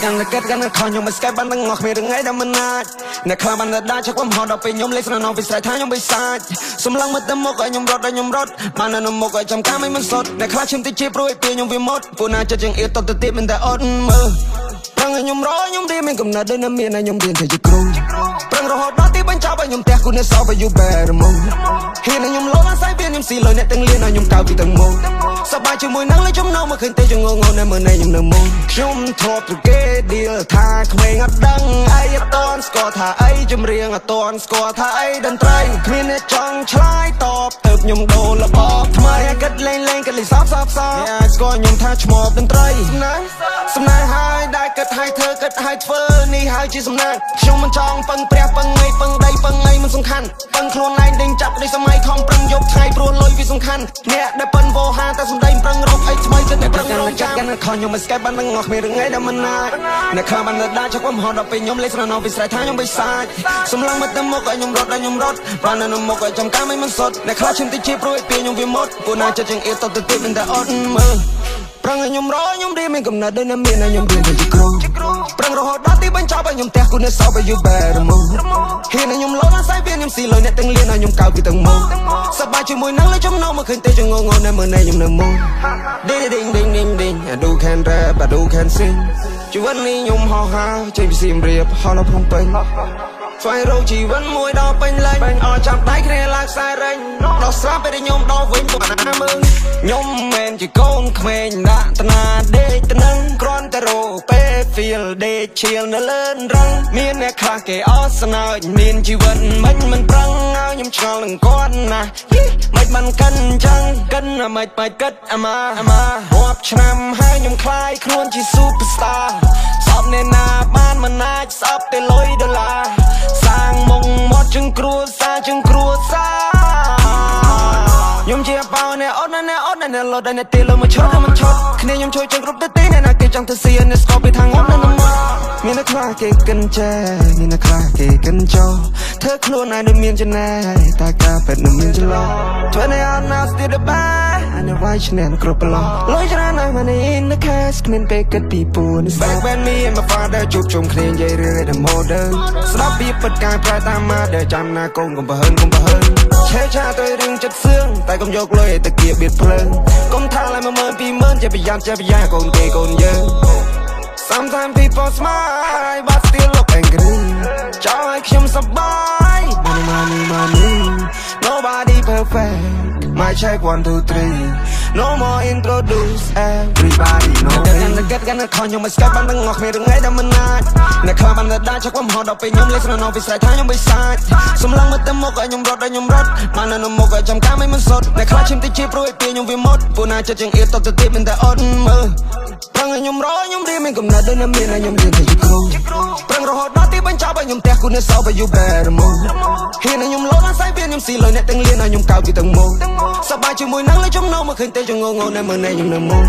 កាន់តែគិតកាន់តែខំខ្ញុំមិនស្គាល់បានទាំងអស់គ្មានរឿងអីដែលមិនអាចអ្នកខ្លះបានតែដាច់csakខ្ញុំហត់ដល់ពេលខ្ញុំលេខស្នងពីស្រ័យថាខ្ញុំបិសាចសម្លឹងមកទៅមុខឲ្យខ្ញុំរត់បាននៅមុខឲ្យចាំការមិនសុទ្ធអ្នកខ្លះឈាមតិចជាព្រួយពេលខ្ញុំវាមុតពួកណាចិត្តជាងអៀតតទៅទៀតមិនតែអត់មើលប្រឹងឲ្យខ្ញុំរខ្ញុំរៀនមានកំណត់ដូចនៅមានឲ្យខ្ញុំរៀនធ្វើជាគ្រូប្រឹងរហូតដល់ទីបញ្ចប់ឲ្យខ្ញុំផ្ទះគូអ្នកសោបឲ្យ you better move ហ៊ានឲ្យខ្ញុំលោអាស្រ័យវាខ្ញុំស៊ីលុយអ្នកទាំងលៀនឲ្យខ្ញុំកៅពីទាំងមុខសប្បាយជាមួយនឹងលេខ្ញុំនៅមកឃើញទេចងងនៅមើលនៃខ្ញុំនៅមុខខ្ញុំធ្លាប់ទៅគេឌីលថាក្មេងអត់ដឹងអីអត់តន់ស្គាល់ថាអីចម្រៀងអត់តន់ស្គាល់ថាអីតន្ត្រីគ្មានអ្នកចង់ឆ្លើយតបទៅខ្ញុំដូររបបថ្មីគិតលេងគិតលេងសបអ្នកស្គាល់ខ្ញុំថាឈ្មោះតន្ត្រីសំណាងហើយដែលគិតឲ្យធ្វើគិតឲ្យធ្វើនេះហើយជាសំណាងខ្ញុំមិនចង់ពឹងព្រះពឹងអីពឹងដីពឹងអីមិនសំខាន់ពឹងខ្លួនឯងដេញចាប់ដូចសម័យខំប្រឹងយកថ្ងៃព្រោះលុយវាសំខាន់អ្នកដែលប៉ិនវោហាតែសំដីប្រឹងរកអីថ្មីចិត្តតែប្រឹងរកចាំកាន់ខំខ្ញុំមិនស្គាល់បានទាំងអស់គ្មានរឿងអីដែលមិនអាចអ្នកខ្លះបានតែដាច់csakខ្ញុំហត់ដល់ពេលខ្ញុំលេខស្នងពីស្រ័យថាខ្ញុំបិសាចសម្លឹងមកទៅមុខឲ្យខ្ញុំរត់បាននៅមុខឲ្យចាំការមិនសុទ្ធអ្នកខ្លះឈាមតិចជាព្រួយពេលខ្ញុំវាមុតពួកណាចិត្តជាងអៀតតទៅទៀតមិនតែអត់មើលប្រឹងឲ្យខ្ញុំខ្ញុំរៀនមានកំណត់ដូចនៅមានឲ្យខ្ញុំរៀនធ្វើជាគ្រូប្រឹងរហូតដល់ទីបញ្ចប់ឲ្យខ្ញុំផ្ទះគូអ្នកសោបឲ្យ you better move ហ៊ានឲ្យខ្ញុំលោអាស្រ័យវាខ្ញុំស៊ីលុយអ្នកទាំងលៀនឲ្យខ្ញុំកៅពីទាំងមុខសប្បាយជាមួយនឹងលេខ្ញុំនៅមកឃើញទេចងងនៅមើលនៃខ្ញុំនៅមុខ ding I do can rap I do can sing ជីវិតនេះខ្ញុំហោះហើរចេញពីសៀមរាបហោះដល់ភ្នំពេញស្វែងរកជីវិតមួយដល់ពេញលេញអត់ចាប់ដៃគ្នាឡើងខ្សែរែងដល់ស្រាប់ពេលខ្ញុំដល់វិញពួកណាមើលខ្ញុំមិនជាកូនក្មេងដាក់តាណាដេកទៅនឹងគ្រាន់តែរកពេល feel ដេកឈៀលនៅលើរឹងមានអ្នកខ្លះគេអត់ស្នើចមានជីវិតមិនប្រឹងឲ្យខ្ញុំឆ្ងល់នឹងគាត់ណាមិនបានកិនអញ្ចឹងកិនមិនបាច់គិតអាម៉ារាប់ឆ្នាំហើយខ្ញុំខ្លាយខ្លួនជា superstar សពអ្នកណាបានមិនអាចស្អប់តែលុយដុល្លារសាងមុងមកជឹងគ្រួសារខ្ញុំជាបោអ្នកអត់អ្នកលោតអ្នកទីលើមកឈត់មិនឈត់គ្នាខ្ញុំជួយចឹងគ្រប់ទៅទីអ្នកណាគេចង់ទៅសៀនអ្នកស្គប់ពីทางងំនៅមកមានអ្នកខ្លះគេកិនចែមានអ្នកខ្លះគេកិនចោធ្វើខ្លួនឯងដូចមានចំណែតែការពិតនឹងមានចន្លោះធ្វើអ្នកអត់ណាស្ទីដបាយអានវាយឈ្នះគ្រប់ប្រឡោះលុយច្រើនណាស់មកនេះ in the cash គ្មានពេលគិតពីពូនេះ Back when me and my father ជួបជុំគ្នានិយាយរឿងតែ modern ស្ដាប់ពីពិតការប្រែតាមមកដែលចាំណាកូនកុំប្រហិនឆេឆាទៅរឿងចិត្តសឿងតែកុំយកលុយទៅគៀបៀតភ្លើងកុំថាឡើយ120,000ចេះប្រយ័ត្នកូនគេកូនយើង Sometimes people smile but still look angry ចង់ឲ្យខ្ញុំសប្បាយ money nobody perfect my check 1 2 3 no more introduce everybody know កាន់តែគិតកាន់តែខំខ្ញុំមិនស្គាល់បានទាំងអស់គ្មានរឿងអីដែលមិនអាចអ្នកខ្លះបានតែដាច់csakខ្ញុំហត់ដល់ពេលខ្ញុំលេខស្នងពីស្រ័យថាខ្ញុំបិសាចសម្លឹងមកទៅមុខឲ្យខ្ញុំរត់បាននៅមុខឲ្យចាំការមិនសុទ្ធអ្នកខ្លះឈាមតិចជាព្រួយពេលខ្ញុំវាមុតពួកណាចិត្តជាងអៀតតទៅទៀតមិនតែអត់មើលប្រឹងឲ្យខ្ញុំរៀនមានកំណត់ដូចនៅមានឲ្យខ្ញុំរៀនធ្វើជាគ្រូប្រឹងរហូតដល់ទីបញ្ចប់ឲ្យខ្ញុំផ្ទះគូអ្នកសោបឲ្យ you better move ហ៊ានឲ្យខ្ញុំលោអាស្រ័យវាខ្ញុំស៊ីលុយអ្នកទាំងលៀនឲ្យខ្ញុំកៅពីទាំងមុខសប្បាយជាមួយនឹងលេខ្ញុំនៅមកឃើញទេចងងនៅមើលនៃខ្ញុំនៅមុខ